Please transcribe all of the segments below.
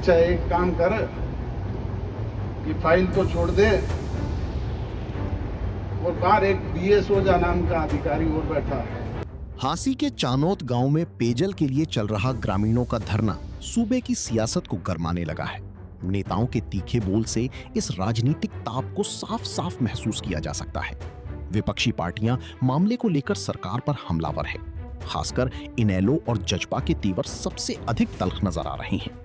अच्छा एक काम कर, ये फाइल तो छोड़ दे, और बाहर एक बीएस ओझा नाम का अधिकारी और बैठा है। हांसी के चानोत गांव में पेयजल के लिए चल रहा ग्रामीणों का धरना सूबे की सियासत को गरमाने लगा है। नेताओं के तीखे बोल से इस राजनीतिक ताप को साफ साफ महसूस किया जा सकता है। विपक्षी पार्टियां मामले को लेकर सरकार पर हमलावर है। खासकर इनेलो और जजपा के तेवर सबसे अधिक तल्ख नजर आ रहे हैं।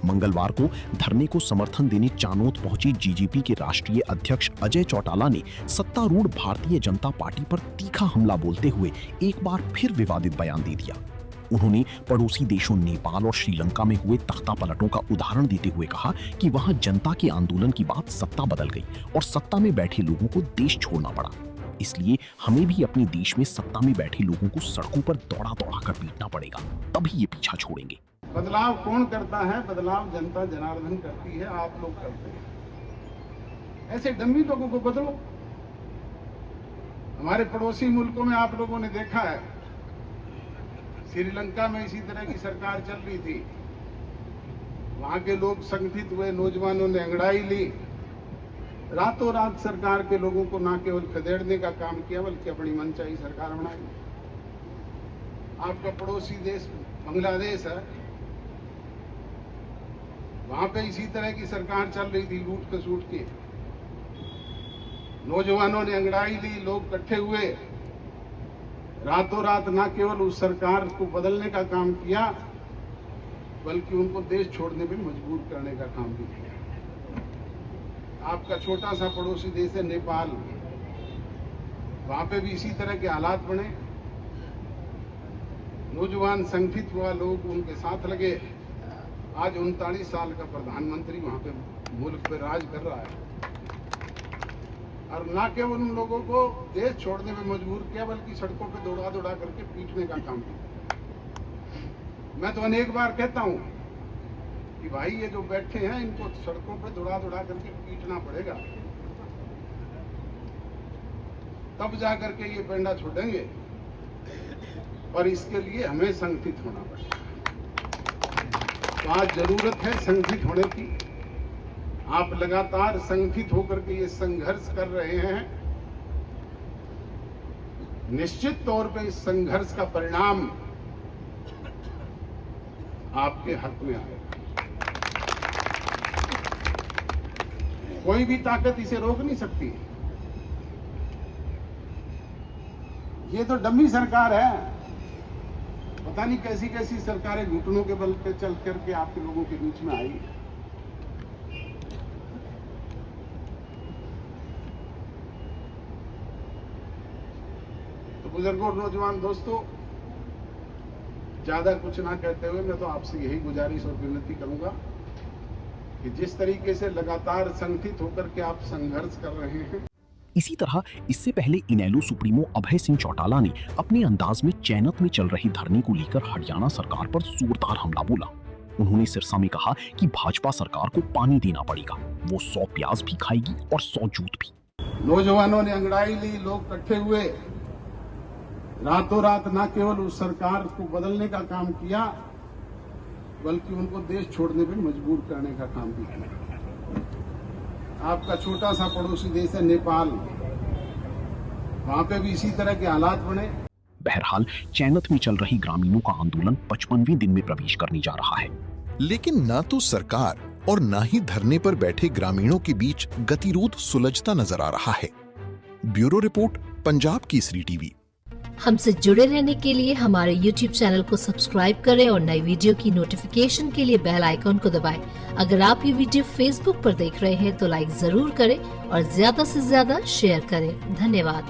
मंगलवार को धरने को समर्थन देने चानोत पहुंची जीजेपी के राष्ट्रीय अध्यक्ष अजय चौटाला ने सत्तारूढ़ भारतीय जनता पार्टी पर तीखा हमला बोलते हुए एक बार फिर विवादित बयान दे दिया। उन्होंने पड़ोसी देशों नेपाल और श्रीलंका में हुए तख्तापलटों का उदाहरण देते हुए कहा कि वहां जनता के आंदोलन की बात सत्ता बदल गई और सत्ता में बैठे लोगों को देश छोड़ना पड़ा। इसलिए हमें भी अपने देश में सत्ता में बैठे लोगों को सड़कों पर दौड़ा दौड़ा कर पीटना पड़ेगा, तभी ये पीछा छोड़ेंगे। बदलाव कौन करता है? बदलाव जनता जनार्दन करती है, आप लोग करते हैं। ऐसे डम्मी लोगों को बदलो। हमारे पड़ोसी मुल्कों में आप लोगों ने देखा है, श्रीलंका में इसी तरह की सरकार चल रही थी, वहां के लोग संगठित हुए, नौजवानों ने अंगड़ाई ली, रातों रात सरकार के लोगों को ना केवल खदेड़ने का काम किया बल्कि अपनी मनचाही सरकार बनाई। आपका पड़ोसी देश बांग्लादेश है, वहां पे इसी तरह की सरकार चल रही थी, लूट खसूट के, नौजवानों ने अंगड़ाई ली, लोग इकट्ठे हुए, रातों रात ना केवल उस सरकार को बदलने का काम किया बल्कि उनको देश छोड़ने पे मजबूर करने का काम भी किया। आपका छोटा सा पड़ोसी देश है नेपाल, वहां पे भी इसी तरह के हालात बने, नौजवान संगठित हुआ, लोग उनके साथ लगे। आज 39 साल का प्रधानमंत्री वहां पे मुल्क पे राज कर रहा है, और ना केवल उन लोगों को देश छोड़ने में मजबूर किया बल्कि सड़कों पे दौड़ा दौड़ा करके पीटने का काम किया। मैं तो अनेक बार कहता हूं कि भाई ये जो बैठे हैं इनको सड़कों पे दौड़ा दौड़ा करके पीटना पड़ेगा, तब जाकर के ये पेंडा छोड़ेंगे, और इसके लिए हमें संगठित होना पड़ेगा। तो आज जरूरत है संगठित होने की। आप लगातार संगठित होकर के ये संघर्ष कर रहे हैं, निश्चित तौर पे इस संघर्ष का परिणाम आपके हक में आएगा। कोई भी ताकत इसे रोक नहीं सकती। ये तो डम्मी सरकार है, पता नहीं कैसी कैसी सरकारें घुटनों के बल पे चल करके आपके लोगों के बीच में आई। तो बुजुर्गों, नौजवान दोस्तों, ज्यादा कुछ ना कहते हुए मैं तो आपसे यही गुजारिश और विनती करूंगा कि जिस तरीके से लगातार संगठित होकर के आप संघर्ष कर रहे हैं। इसी तरह इससे पहले इनेलो सुप्रीमो अभय सिंह चौटाला ने अपने अंदाज में चैनत में चल रही धरने को लेकर हरियाणा सरकार पर जोरदार हमला बोला। उन्होंने सिरसा में कहा कि भाजपा सरकार को पानी देना पड़ेगा, वो 100 प्याज भी खाएगी और 100 जूत भी। नौजवानों ने अंगड़ाई ली, लोग इकट्ठे हुए, रातों रात ना केवल उस सरकार को बदलने का काम किया बल्कि उनको देश छोड़ने पे मजबूर करने का काम भी किया। आपका छोटा सा पड़ोसी देश है नेपाल, वहां पे भी इसी तरह के हालात बने। बहरहाल चैनत में चल रही ग्रामीणों का आंदोलन 55वें दिन में प्रवेश करने जा रहा है। लेकिन ना तो सरकार और ना ही धरने पर बैठे ग्रामीणों के बीच गतिरोध सुलझता नजर आ रहा है। Bureau report, Punjab Kesari TV. हमसे जुड़े रहने के लिए हमारे YouTube चैनल को सब्सक्राइब करें और नई वीडियो की नोटिफिकेशन के लिए बेल आइकॉन को दबाएं। अगर आप ये वीडियो Facebook पर देख रहे हैं तो लाइक जरूर करें और ज्यादा से ज्यादा शेयर करें। धन्यवाद।